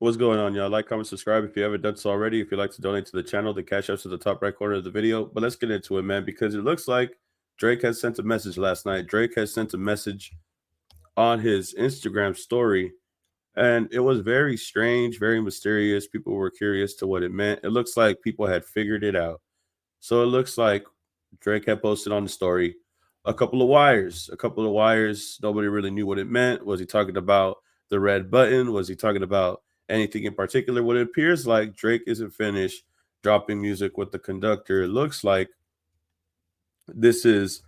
What's going on, y'all? Like, comment, subscribe if you haven't done so already. If you'd like to donate to the channel, the cash app's at the top right corner of the video. But let's get into it, man, because it looks like Drake has sent a message last night. Drake has sent a message on his Instagram story, and it was very strange, very mysterious. People were curious to what it meant. It looks like people had figured it out. So it looks like Drake had posted on the story a couple of wires, Nobody really knew what it meant. Was he talking about the red button? Was he talking about anything in particular? What it appears like Drake isn't finished dropping music with the Conductor. It looks like this is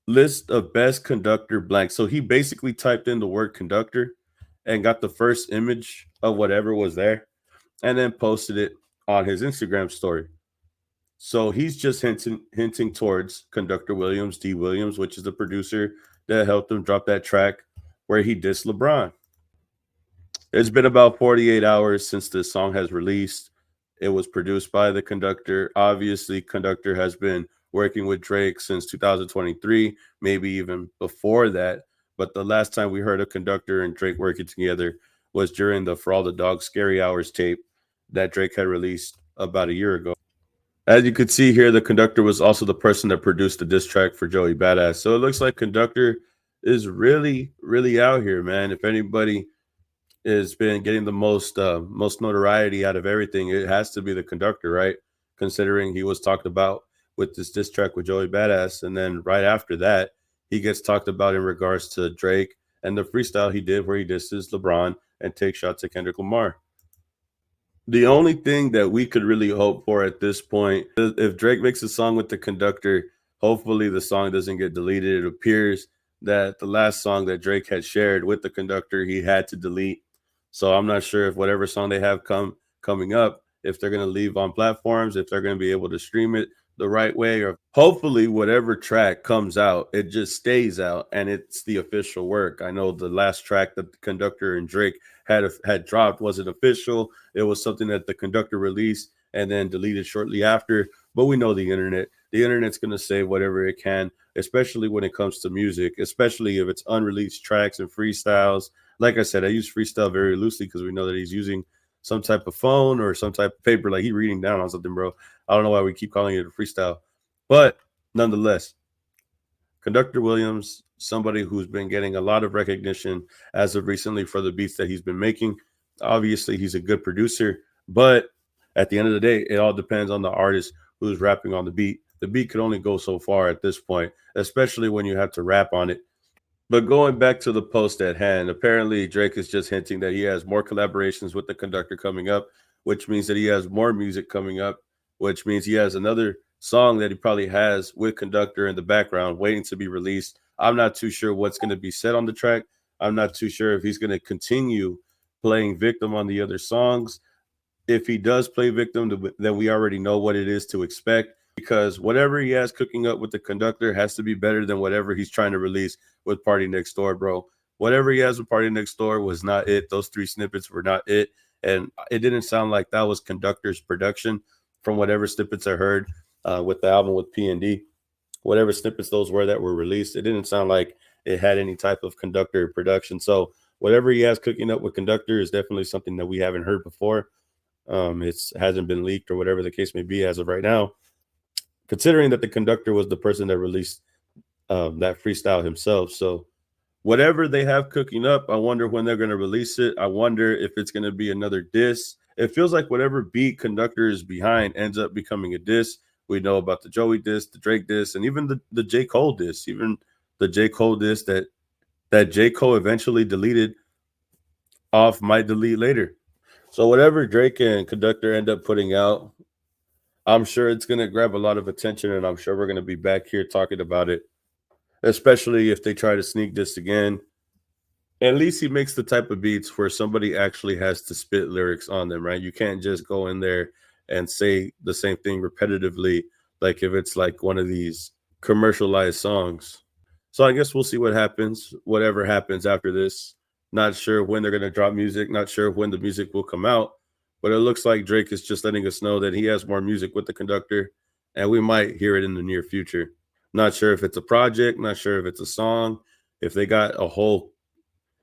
list of best Conductor blank. So he basically typed in the word Conductor and got the first image of whatever was there and then posted it on his Instagram story. So he's just hinting towards Conductor Williams, D. Williams, which is the producer that helped him drop that track where he dissed LeBron. It's been about 48 hours since this song has released. It was produced by the Conductor. Obviously, Conductor has been working with Drake since 2023, maybe even before that. But the last time we heard a Conductor and Drake working together was during the For All the Dogs Scary Hours tape that Drake had released about a year ago. As you could see here, the Conductor was also the person that produced the diss track for Joey Badass. So it looks like Conductor is really, really out here, man. If anybody has been getting the most notoriety out of everything, it has to be the Conductor, right? Considering he was talked about with this diss track with Joey Badass, and then right after that, he gets talked about in regards to Drake and the freestyle he did where he disses LeBron and takes shots at Kendrick Lamar. The only thing that we could really hope for at this point is if Drake makes a song with the Conductor, hopefully the song doesn't get deleted. It appears that the last song that Drake had shared with the Conductor, he had to delete. So I'm not sure if whatever song they have coming up, if they're going to leave on platforms, if they're going to be able to stream it the right way, or hopefully whatever track comes out, it just stays out and it's the official work. I know the last track that the Conductor and Drake had dropped wasn't official. It was something that the Conductor released and then deleted shortly after. But we know the internet. The internet's going to save whatever it can, especially when it comes to music, especially if it's unreleased tracks and freestyles. Like I said, I use freestyle very loosely because we know that he's using some type of phone or some type of paper, like he's reading down on something, bro. I don't know why we keep calling it a freestyle, but nonetheless, Conductor Williams, somebody who's been getting a lot of recognition as of recently for the beats that he's been making. Obviously, he's a good producer, but at the end of the day, it all depends on the artist who's rapping on the beat. The beat could only go so far at this point, especially when you have to rap on it. But going back to the post at hand, apparently Drake is just hinting that he has more collaborations with the Conductor coming up, which means that he has more music coming up, which means he has another song that he probably has with Conductor in the background waiting to be released. I'm not too sure what's going to be said on the track. I'm not too sure if he's going to continue playing victim on the other songs. If he does play victim, then we already know what it is to expect, because whatever he has cooking up with the Conductor has to be better than whatever he's trying to release with Party Next Door, bro. Whatever he has with Party Next Door was not it. Those 3 snippets were not it. And it didn't sound like that was Conductor's production from whatever snippets I heard with the album with P&D. Whatever snippets those were that were released, it didn't sound like it had any type of Conductor production. So whatever he has cooking up with Conductor is definitely something that we haven't heard before. It hasn't been leaked or whatever the case may be as of right now, considering that the Conductor was the person that released that freestyle himself. So whatever they have cooking up, I wonder when they're going to release it. I wonder if it's going to be another diss. It feels like whatever beat Conductor is behind ends up becoming a diss. We know about the Joey diss, the Drake diss, and even the J. Cole diss, even the J. Cole diss that J. Cole eventually deleted off might delete later. So whatever Drake and Conductor end up putting out, I'm sure it's going to grab a lot of attention, and I'm sure we're going to be back here talking about it, especially if they try to sneak this again. At least he makes the type of beats where somebody actually has to spit lyrics on them, right? You can't just go in there and say the same thing repetitively, like if it's like one of these commercialized songs. So I guess we'll see what happens, whatever happens after this. Not sure when they're going to drop music, not sure when the music will come out, but it looks like Drake is just letting us know that he has more music with the Conductor, and we might hear it in the near future. Not sure if it's a project, not sure if it's a song, if they got a whole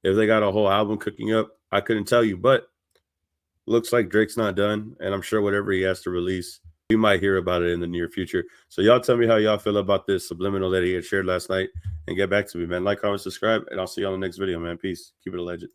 album cooking up, I couldn't tell you, but looks like Drake's not done, and I'm sure whatever he has to release, we might hear about it in the near future. So y'all tell me how y'all feel about this subliminal that he had shared last night, and get back to me, man. Like, comment, subscribe, and I'll see you on the next video, man. Peace. Keep it a legend.